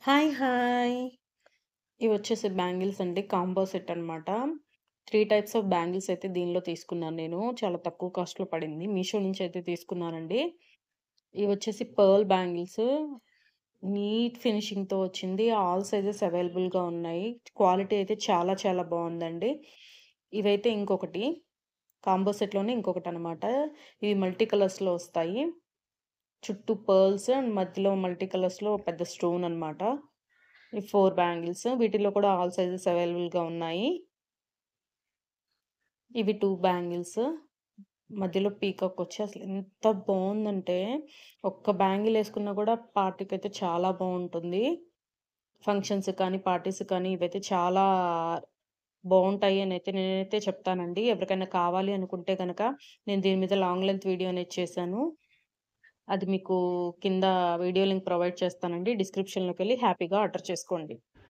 Hi. Hi. ఇవొచ్చేసి bangles అండి. Combo set అనమాట. 3 types of bangles అయితే దీనిలో తీసుకున్నాను నేను. చాలా తక్కువ కాస్ట్‌లో పడింది. మీషో నుంచి అయితే తీసుకున్నానండి. ఇవొచ్చేసి పర్ల్ బ్యాంగిల్స్. నీట్ ఫినిషింగ్‌తో వచ్చింది. ఆల్ సైజెస్ అవైలబుల్‌గా ఉన్నాయి. క్వాలిటీ అయితే చాలా చాలా బావుందండి. ఇవైతే ఇంకొకటి. కాంబో సెట్‌లోనే ఇంకొకటనమాట. ఇవి మల్టీ కలర్స్‌లో వస్తాయి. చుట్టూ పర్ల్స్ అండ్ మధ్యలో మల్టీ కలర్స్‌లో పెద్ద స్టోన్ అనమాట. ఈ 4 బ్యాంగిల్స్. వీటిలో కూడా ఆల్ సైజెస్ అవైలబుల్‌గా ఉన్నాయి. ఇవి 2 బ్యాంగిల్స్. మధ్యలో పీకాక్ వచ్చి అసలు ఎంత బావుందంటే, ఒక్క బ్యాంగిల్ ఏసుకున్నా కూడా పార్టీకైతే చాలా బావుంటుంది. ఫంక్షన్స్ కానీ, పార్టీస్ కానీ ఇవైతే చాలా బావుంటాయి అనైతే నేనైతే చెప్తానండి. ఎవరికైనా కావాలి అనుకుంటే గనక నేను దీని మీద లాంగ్ లెంత్ వీడియో అనేది చేశాను. అది మీకు కింద వీడియో లింక్ ప్రొవైడ్ చేస్తానండి. డిస్క్రిప్షన్‌లోకెళ్ళి హ్యాపీగా ఆర్డర్ చేసుకోండి.